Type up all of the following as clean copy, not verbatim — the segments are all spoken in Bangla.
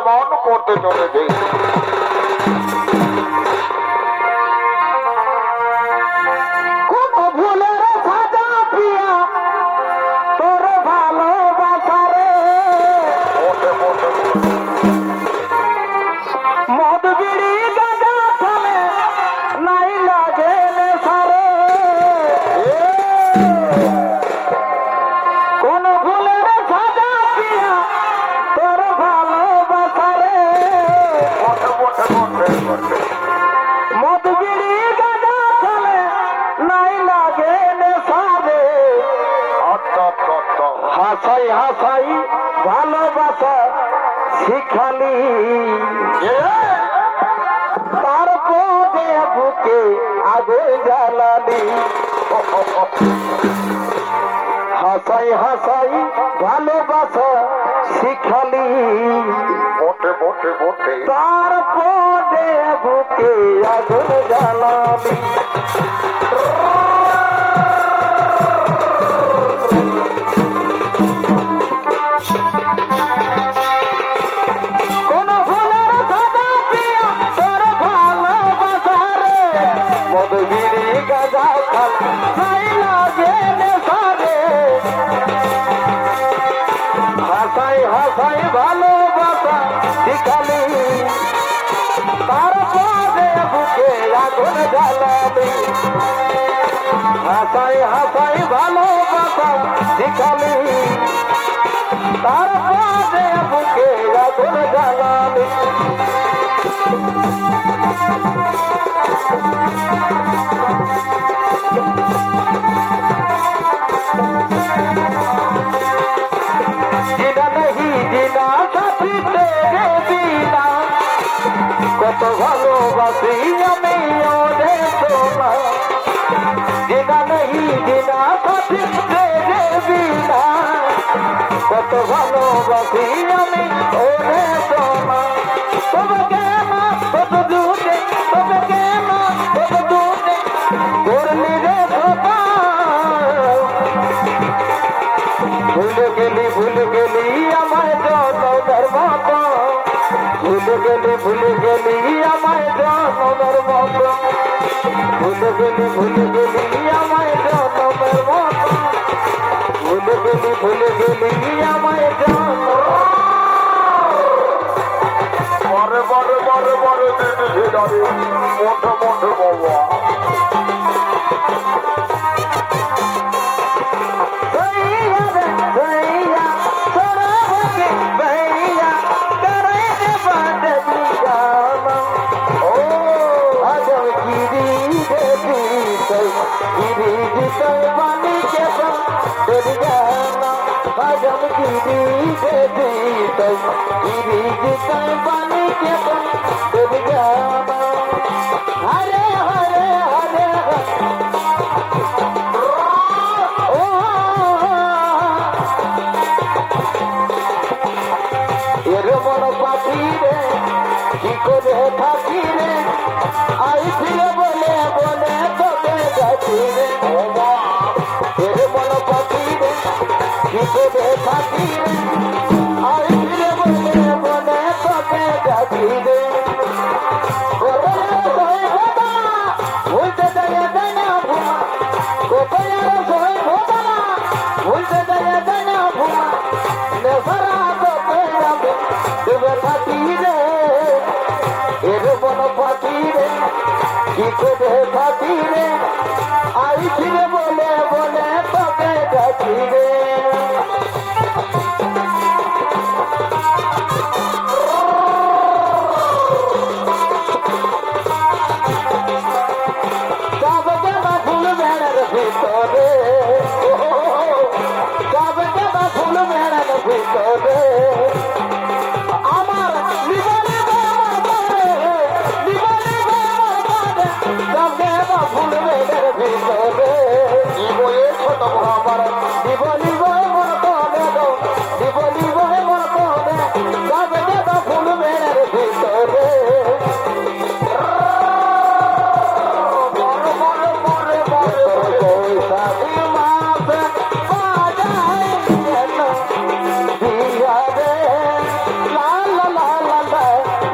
গমন করতে চলেছে। হাসাই হাসাই ভালোবাসা শিখালি তারপরে বুকে আগুন জ্বালালি। হাসাই হাসাই ভালোবাসা শিখালি তারপরে বুকে আগুন জ্বালালি। হাসাই হাসাই ভালোবাসা শিখালি তারপরে বুকে আগুন জ্বালালি। হাসাই হাসাই ভালোবাসা শিখালি তারপরে বুকে আগুন জ্বালালি। কত ভালোবাসি আমি ওরে সোনা, জিনা নেই জিনা সাথী তেরে বিনা। কত ভালোবাসি আমি ওরে সোনা, তবে কেন কত দূরে, তবে কেন কত দূরে করলি রে সোনা। ভুলে গেলি আমায় জনমের মতো, ভুলে গেলি আমায় জনমের মতো, ভুলে গেলি আমায় জনমের মতো, ভুলে গেলি আমায় জন। বড় বড় বড় বড় দিদি দাঁড়ি মোটো মোটো বাবা पानी के भजन गिरी देवी गिरी पानी के हरे हरे हरे এর বড় পাখি রে কি করে থাকি রে আই ফিরে বলে বলে তোকে যাচ্ছি রে। এর বড় পাখি রে কি করে থাকি রে আই ফিরে বলে বলে তোকে যাচ্ছি রে। ভুলতে যায় যায় না ভুমা, কোথায় সবাই ভোটা ভুলতে যায় যায় না ভুমা। নেশারা থাকি রে এর বন পাখি রে কি করে থাকি রে আই ফিরে বলে বলে তোকে ডাকি রে। সব জানা ফুল বেড়ার ভিতরে, সব জানা ফুল বেড়ার ভিতরে ফুল বেড়ার ভিতরে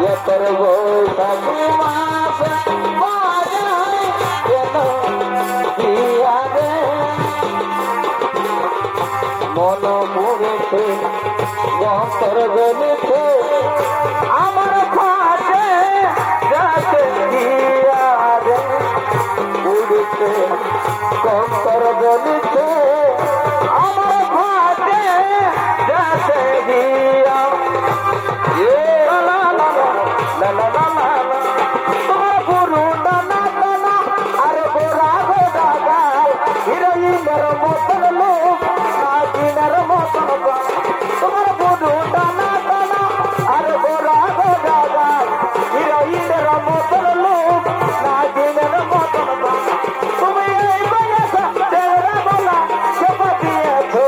তোর বৈশাখী মাসে বাজায় কেন দিয়া রে মন মুড়েছে বন্তর গলিছে আমার খাটে যাতে দিয়া রে উড়েছে বন্তর গলিছে আমার খাটে যাতে দিয়া তোমার গুরু দানা দানা আরে গোরা গোরা গাল হিরোইনের মতন লোক নাগিনের মতন গাল তোমার গুরু দানা দানা আরে গোরা গোরা গাল হিরোইনের মতন লোক নাগিনের মতন গাল তুমি এই বয়সে তেরা বলা সেবা দিয়েছো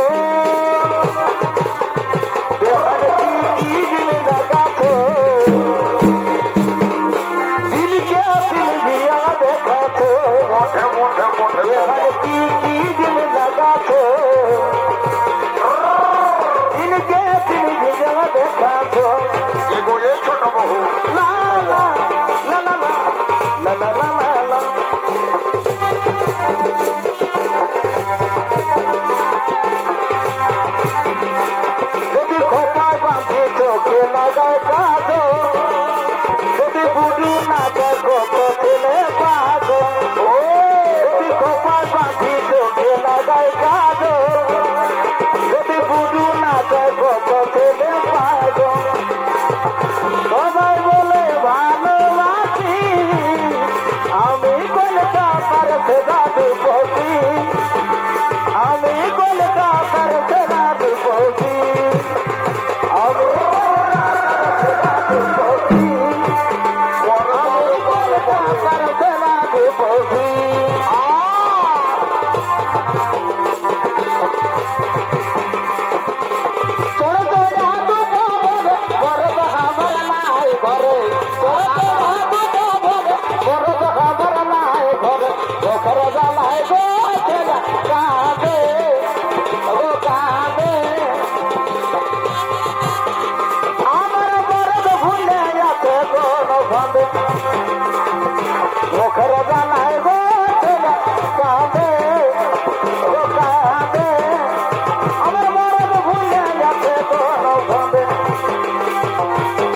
ছোট বহু যদি খোপায় বাঁধে চোখে লাগায় কাজো যদি বুড়ি না দেখো তো ছেলে পাগো যদি খোপায় বাঁধে চোখে লাগায় কাজো যদি বুড়ি না দেখো তো ছেলে পাগো সবাই বলে ভালোবাসি আমি কলকাতার সেরাদের পতি আমি কলকাতার সেরাদের পতি আমি কলকাতার সেরাদের পতি মুখের জানায় গো কাঁদে ও কাঁদে আমার মরদ ভুলে যাচ্ছে কোন ভাবে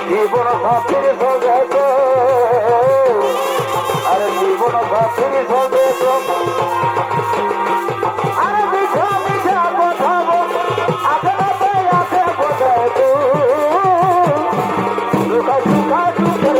জীবন সাথীর সঙ্গে গো আরে জীবন সাথীর সঙ্গে গো আরে মিঠা মিঠা কথা গো আছে আছে বোঝায় তো সুখা সুখা সুখের